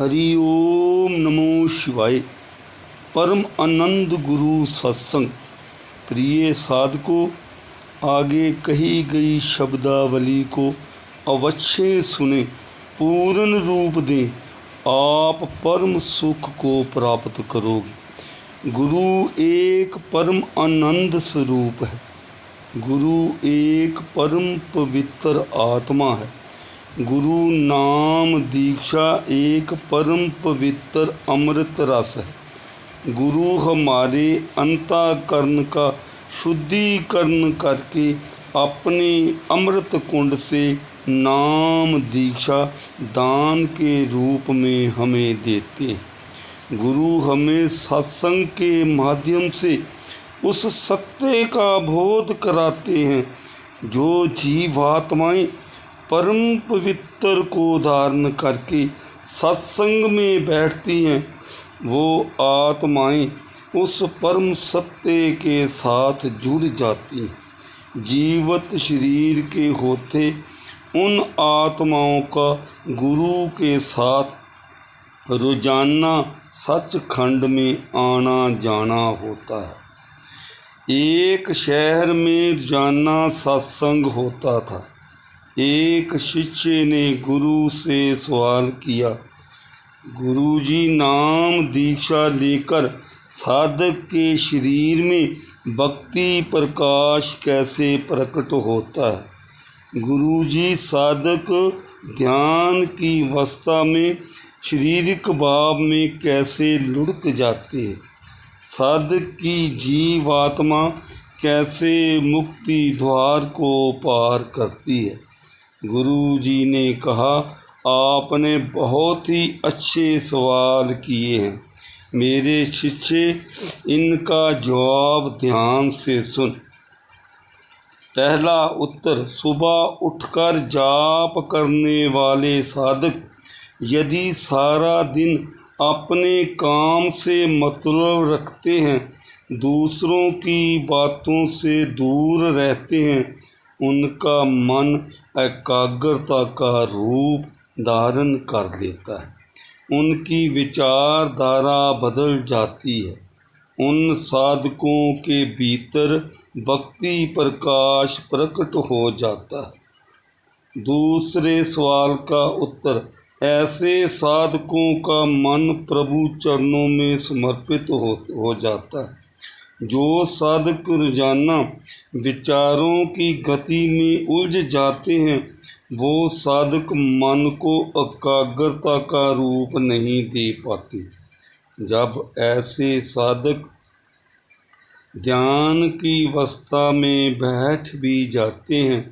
हरि ओम नमो शिवाय। परम आनंद गुरु सत्संग। प्रिय साधकों, आगे कही गई शब्दावली को अवश्य सुने, पूर्ण रूप दें, आप परम सुख को प्राप्त करोगे। गुरु एक परम आनंद स्वरूप है। गुरु एक परम पवित्र आत्मा है। गुरु नाम दीक्षा एक परम पवित्र अमृत रस है। गुरु हमारे अंतःकरण का शुद्धिकरण करके अपने अमृत कुंड से नाम दीक्षा दान के रूप में हमें देते हैं। गुरु हमें सत्संग के माध्यम से उस सत्य का बोध कराते हैं जो जीवात्माएं परम पवित्र को धारण करके सत्संग में बैठती हैं। वो आत्माएं उस परम सत्य के साथ जुड़ जाती हैं। जीवित शरीर के होते उन आत्माओं का गुरु के साथ रोजाना सचखंड में आना जाना होता है। एक शहर में रोजाना सत्संग होता था। एक शिष्य ने गुरु से सवाल किया, गुरुजी, नाम दीक्षा लेकर साधक के शरीर में भक्ति प्रकाश कैसे प्रकट होता है? गुरुजी, साधक ध्यान की अवस्था में शारीरिक भाव में कैसे लुढ़क जाते हैं? साधक की जीवात्मा कैसे मुक्ति द्वार को पार करती है? गुरु जी ने कहा, आपने बहुत ही अच्छे सवाल किए हैं मेरे शिष्य, इनका जवाब ध्यान से सुन। पहला उत्तर, सुबह उठकर जाप करने वाले साधक यदि सारा दिन अपने काम से मतलब रखते हैं, दूसरों की बातों से दूर रहते हैं, उनका मन एकाग्रता का रूप धारण कर लेता है। उनकी विचारधारा बदल जाती है। उन साधकों के भीतर भक्ति प्रकाश प्रकट हो जाता है। दूसरे सवाल का उत्तर, ऐसे साधकों का मन प्रभु चरणों में समर्पित हो जाता है। जो साधक रोजाना विचारों की गति में उलझ जाते हैं, वो साधक मन को एकाग्रता का रूप नहीं दे पाते। जब ऐसे साधक ध्यान की अवस्था में बैठ भी जाते हैं,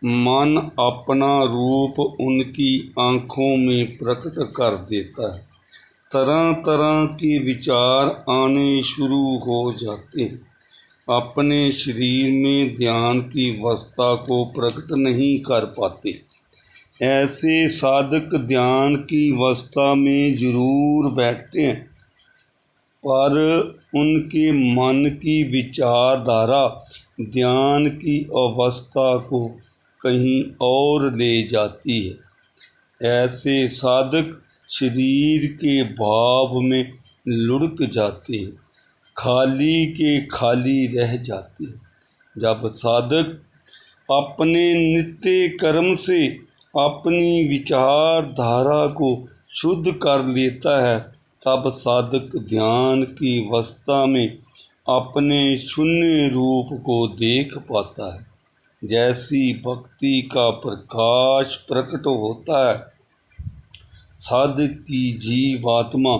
मन अपना रूप उनकी आँखों में प्रकट कर देता है। तरह तरह के विचार आने शुरू हो जाते हैं। अपने शरीर में ध्यान की अवस्था को प्रकट नहीं कर पाते। ऐसे साधक ध्यान की अवस्था में जरूर बैठते हैं, पर उनके मन की विचारधारा ध्यान की अवस्था को कहीं और ले जाती है। ऐसे साधक शरीर के भाव में लुढ़क जाते हैं, खाली के खाली रह जाते हैं। जब साधक अपने नित्य कर्म से अपनी विचारधारा को शुद्ध कर लेता है, तब साधक ध्यान की अवस्था में अपने शून्य रूप को देख पाता है। जैसी भक्ति का प्रकाश प्रकट होता है, साधक की जीवात्मा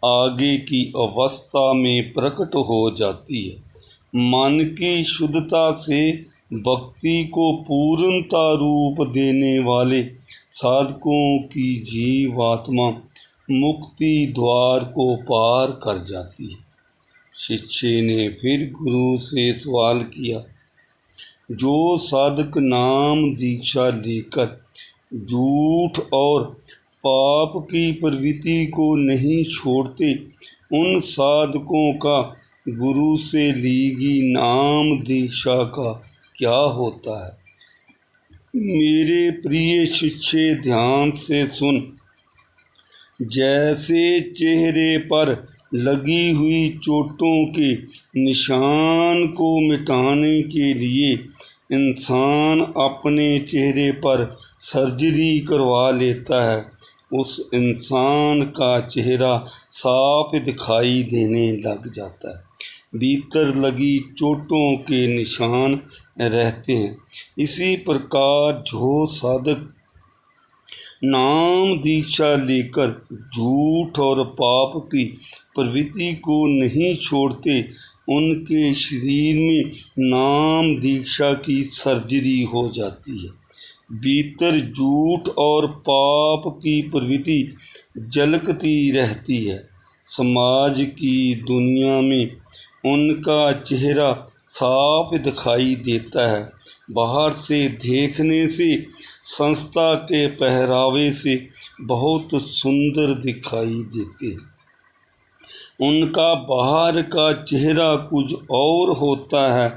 आगे की अवस्था में प्रकट हो जाती है। मन की शुद्धता से भक्ति को पूर्णता रूप देने वाले साधकों की जीवात्मा मुक्ति द्वार को पार कर जाती है। शिष्य ने फिर गुरु से सवाल किया, जो साधक नाम दीक्षा लेकर झूठ और पाप की प्रवृत्ति को नहीं छोड़ते, उन साधकों का गुरु से ली गई नाम दीक्षा का क्या होता है? मेरे प्रिय शिष्य, ध्यान से सुन। जैसे चेहरे पर लगी हुई चोटों के निशान को मिटाने के लिए इंसान अपने चेहरे पर सर्जरी करवा लेता है, उस इंसान का चेहरा साफ दिखाई देने लग जाता है। भीतर लगी चोटों के निशान रहते हैं। इसी प्रकार जो साधक नाम दीक्षा लेकर झूठ और पाप की प्रवृत्ति को नहीं छोड़ते, उनके शरीर में नाम दीक्षा की सर्जरी हो जाती है। भीतर झूठ और पाप की प्रवृत्ति झलकती रहती है। समाज की दुनिया में उनका चेहरा साफ दिखाई देता है। बाहर से देखने से संस्था के पहरावे से बहुत सुंदर दिखाई देते हैं। उनका बाहर का चेहरा कुछ और होता है,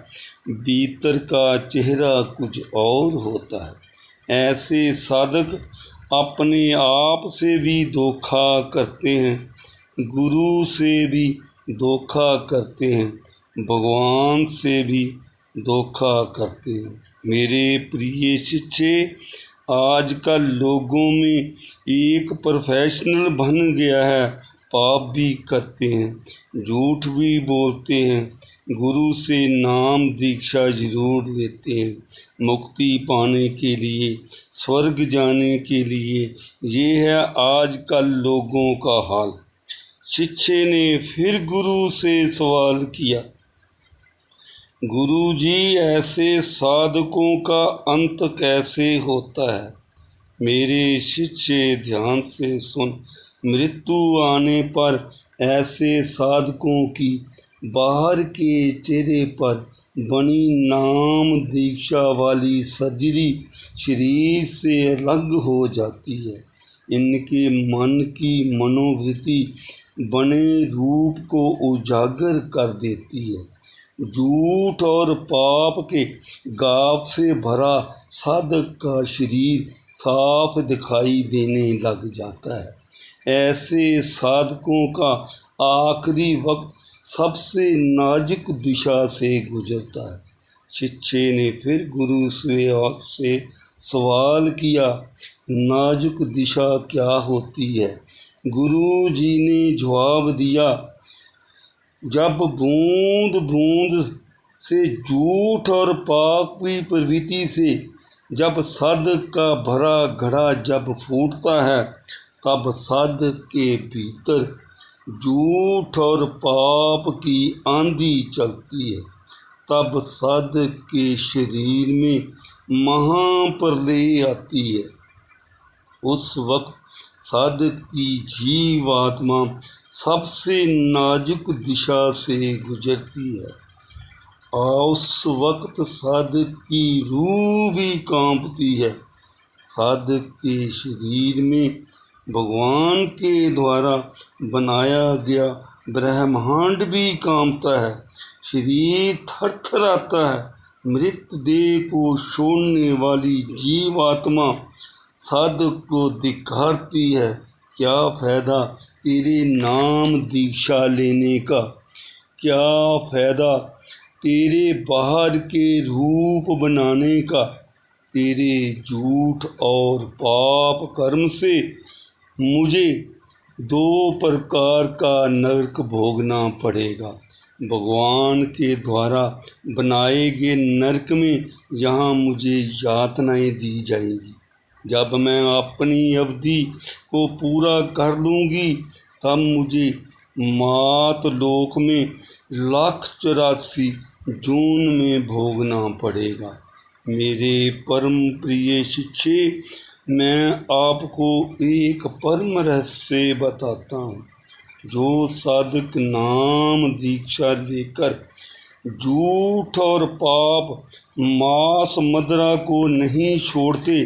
भीतर का चेहरा कुछ और होता है। ऐसे साधक अपने आप से भी धोखा करते हैं, गुरु से भी धोखा करते हैं, भगवान से भी धोखा करते हैं। मेरे प्रिय शिष्य, आजकल लोगों में एक प्रोफेशनल बन गया है। पाप भी करते हैं, झूठ भी बोलते हैं, गुरु से नाम दीक्षा जरूर लेते हैं, मुक्ति पाने के लिए, स्वर्ग जाने के लिए। ये है आजकल लोगों का हाल। शिष्य ने फिर गुरु से सवाल किया, गुरु जी, ऐसे साधकों का अंत कैसे होता है? मेरे शिष्य ध्यान से सुन, मृत्यु आने पर ऐसे साधकों की बाहर के चेहरे पर बनी नाम दीक्षा वाली सर्जरी शरीर से अलग हो जाती है। इनके मन की मनोवृत्ति बने रूप को उजागर कर देती है। झूठ और पाप के गाब से भरा साधक का शरीर साफ दिखाई देने लग जाता है। ऐसे साधकों का आखिरी वक्त सबसे नाजुक दिशा से गुजरता है। शिष्य ने फिर गुरु से सवाल किया, नाजुक दिशा क्या होती है? गुरु जी ने जवाब दिया, जब बूंद बूंद से झूठ और पाप की प्रवृत्ति से जब साधक का भरा घड़ा जब फूटता है, तब साधक के भीतर झूठ और पाप की आंधी चलती है। तब साधक के शरीर में महाप्रलय आती है। उस वक्त साधक की जीवात्मा सबसे नाजुक दिशा से गुजरती है और उस वक्त साधक की रूह भी कांपती है। साधक के शरीर में भगवान के द्वारा बनाया गया ब्रह्मांड भी कांपता है, शरीर थरथराता है। मृतदेह को छोड़ने वाली जीवात्मा साधक को दिखाती है, क्या फ़ायदा तेरे नाम दीक्षा लेने का? क्या फ़ायदा तेरे बाहर के रूप बनाने का? तेरे झूठ और पाप कर्म से मुझे 2 प्रकार का नरक भोगना पड़ेगा। भगवान के द्वारा बनाए गए नरक में यहाँ मुझे यातनाएं दी जाएंगी। जब मैं अपनी अवधि को पूरा कर लूँगी, तब मुझे मात लोक में 1,84 जून में भोगना पड़ेगा। मेरे परम प्रिय शिष्य, मैं आपको एक परम रहस्य बताता हूँ। जो साधक नाम दीक्षा लेकर झूठ और पाप मांस मदिरा को नहीं छोड़ते,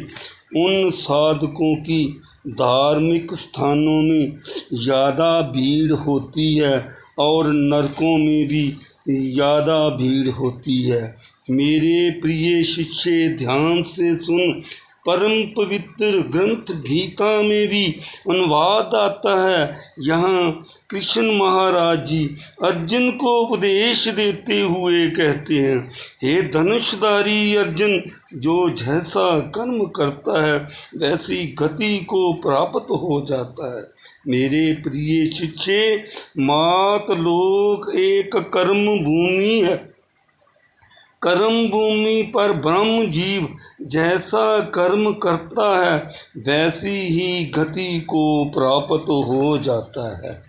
उन साधकों की धार्मिक स्थानों में ज़्यादा भीड़ होती है और नरकों में भी ज़्यादा भीड़ होती है। मेरे प्रिय शिष्य ध्यान से सुन, परम पवित्र ग्रंथ गीता में भी अनुवाद आता है। यहाँ कृष्ण महाराज जी अर्जुन को उपदेश देते हुए कहते हैं, हे धनुषधारी अर्जुन, जो जैसा कर्म करता है वैसी गति को प्राप्त हो जाता है। मेरे प्रिय शिष्य, मात लोक एक कर्म भूमि है। कर्म भूमि पर ब्रह्म जीव जैसा कर्म करता है वैसी ही गति को प्राप्त हो जाता है।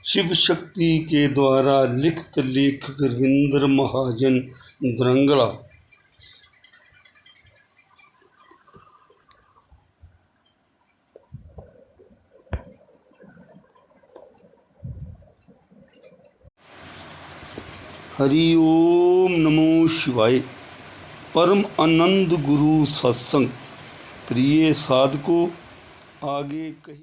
शिव शक्ति के द्वारा लिखित लेखक रविंद्र महाजन द्रंगला। हरि ओम नमो शिवाय। परम आनंद गुरु सत्संग। प्रिय साधकों, आगे कही